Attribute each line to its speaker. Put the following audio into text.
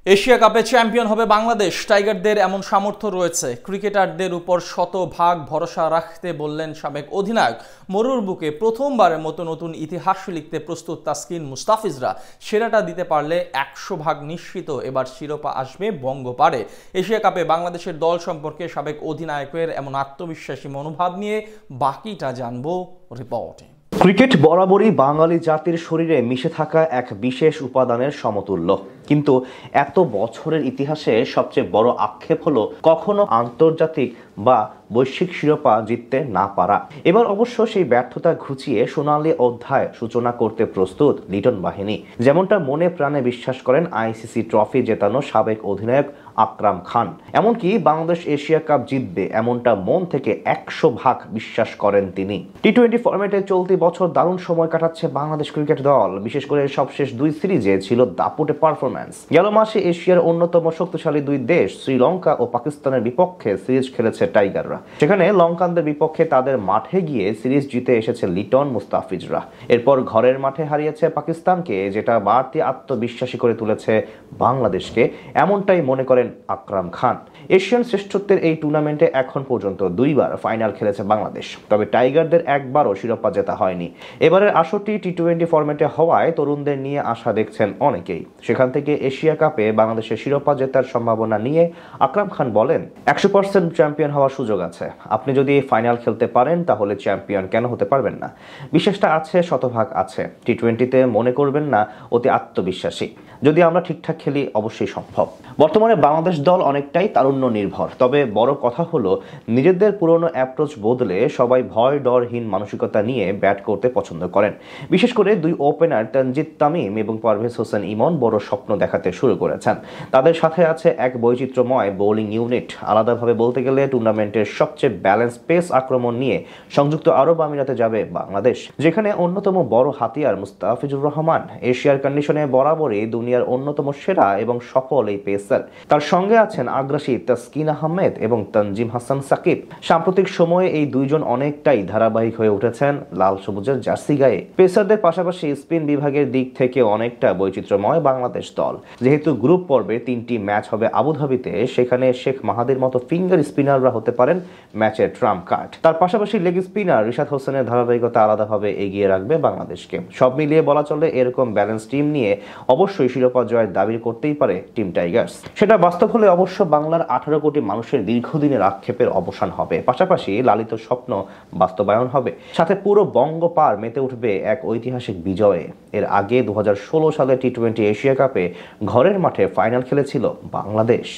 Speaker 1: Asia কাপে champion হবে বাংলাদেশ। টাইগারদের এমন সামর্থ্য রয়েছে। ক্রিকেটারদের উপর শতভাগ ভরসা রাখতে বললেন সাবেক অধিনায়ক। মরুর বুকে প্রথমবারের মতো নতুন ইতিহাস লিখতে প্রস্তুত তাসকিন মুস্তাফিজরা। সেরাটা দিতে পারলে 100% নিশ্চিত এবার শিরোপা আসবে বঙ্গপাড়ে। এশিয়া কাপে বাংলাদেশের দল সম্পর্কে সাবেক অধিনায়কের এমন আত্মবিশ্বাসী মনোভাব নিয়ে বাকিটা জানবো রিপোর্টে।
Speaker 2: ক্রিকেট বরাবরই বাঙালি জাতির শরীরে মিশে থাকা এক বিশেষ উপাদানের সমতুল্য, কিন্তু এত বছরের ইতিহাসে সবচেয়ে বড় আক্ষেপ হলো কখনো আন্তর্জাতিক বা বৈশ্বিক শিরোপা জিততে না পারা। এবার অবশ্য সেই ব্যর্থতা ঘুচিয়ে সোনালী অধ্যায় সূচনা করতে প্রস্তুত লিটন বাহিনী, যেমনটা মনে প্রাণে বিশ্বাস করেন আইসিসি ট্রফি জেতানো সাবেক অধিনায়ক আকরাম খান। এমনকি বাংলাদেশ এশিয়া কাপ জিতবে এমনটা মন থেকে 100% বিশ্বাস করেন তিনি। টি-20 ফরম্যাটে চলতি বছর দারুণ সময় কাটাচ্ছে বাংলাদেশ ক্রিকেট দল। বিশেষ করে সবশেষ দুই সিরিজে ছিল দাপুটে পারফরম্যান্স। গেল মাসে এশিয়ার অন্যতম শক্তিশালী দুই দেশ শ্রীলঙ্কা ও পাকিস্তানের বিপক্ষে সিরিজ খেলেছে টাইগাররা। সেখানে লঙ্কানদের বিপক্ষে তাদের মাঠে গিয়ে সিরিজ জিতে এসেছে লিটন মুস্তাফিজরা। এরপর ঘরের মাঠে হারিয়েছে পাকিস্তানকে, যেটা বাড়তি আত্মবিশ্বাসী করে তুলেছে বাংলাদেশকে, এমনটাই মনে করেন আকরাম খান। এশিয়ান শ্রেষ্ঠত্বের এই টুর্নামেন্টে এখন পর্যন্ত দুইবার ফাইনাল খেলেছে বাংলাদেশ, তবে টাইগারদের একবারও শিরোপা জেতা হয়নি। এবারের আসরটি টি-20 ফরম্যাটে হওয়ায় তরুণদের নিয়ে আশা দেখছেন অনেকেই। সেখান থেকে এশিয়া কাপে বাংলাদেশের শিরোপা জেতার সম্ভাবনা নিয়ে আকরাম খান বলেন, 100% চ্যাম্পিয়ন হওয়ার সুযোগ আছে। আপনি যদি ফাইনাল খেলতে পারেন তাহলে চ্যাম্পিয়ন কেন হতে পারবেন না? বিশ্বাসটা আছে, শতভাগ আছে। টি-20তে মনে করবেন না অতি আত্মবিশ্বাসী। যদি আমরা ঠিকঠাক খেলি অবশ্যই সম্ভব। বর্তমানে বাংলাদেশ দল অনেকটাই তারুণ্য নির্ভর, তবে বড় কথা হলো নিজেদের পুরনো অ্যাপ্রোচ বদলে সবাই ভয় ডরহীন মানসিকতা নিয়ে ব্যাট করতে পছন্দ করেন। বিশেষ করে দুই ওপেনার তানজিদ তামিম এবং পারভেজ হোসেন ইমন বড় স্বপ্ন দেখাতে শুরু করেছেন। তাদের সাথে আছে এক বৈচিত্র্যময় বোলিং ইউনিট। আলাদাভাবে বলতে গেলে টুর্নামেন্টের সবচেয়ে ব্যালেন্স পেস আক্রমণ নিয়ে সংযুক্ত আরব আমিরাতে যাবে বাংলাদেশ, যেখানে অন্যতম বড় হাতিয়ার মুস্তাফিজুর রহমান। এশিয়ার কন্ডিশনে বরাবরই দুনিয়ার অন্যতম সেরা এবং সফল এই পেসার। তার সঙ্গে আছেন আগ্রাসী তাসকিন আহমেদ এবং তানজিম হাসান সাকিব। সাম্প্রতিক সময়ে এই দুইজন অনেকটাই ধারাবাহিক হয়ে উঠেছেন লাল সবুজের জার্সি গায়ে। পেসারদের পাশাপাশি স্পিন বিভাগের দিক থেকে অনেকটা বৈচিত্র্যময় বাংলাদেশ দল। যেহেতু গ্রুপ পর্বে 3টি ম্যাচ হবে আবুধাবিতে, সেখানে শেখ মাহাদির মতো ফিঙ্গার স্পিনাররা হতে পারেন ম্যাচের ট্রাম্প কার্ড। তার পাশাপাশি লেগ স্পিনার রিশাদ হোসেনের ধারাবাহিকতা আলাদাভাবে এগিয়ে রাখবে বাংলাদেশকে। সব মিলিয়ে বলা চলে এরকম ব্যালেন্স টিম নিয়ে অবশ্যই শিরোপা জয়ের দাবি করতেই পারে টিম টাইগার্স। সেটা বাস্তব হলে অবশ্য বাংলার 18 কোটি মানুষের দীর্ঘদিনের আক্ষেপের অবসান হবে, পাশাপাশি লালিত স্বপ্ন বাস্তবায়ন হবে, সাথে পুরো বঙ্গপাড় মেতে উঠবে এক ঐতিহাসিক বিজয়ে। এর আগে 2016 সালে টি-20 এশিয়া কাপে ঘরের মাঠে ফাইনাল খেলেছিল বাংলাদেশ।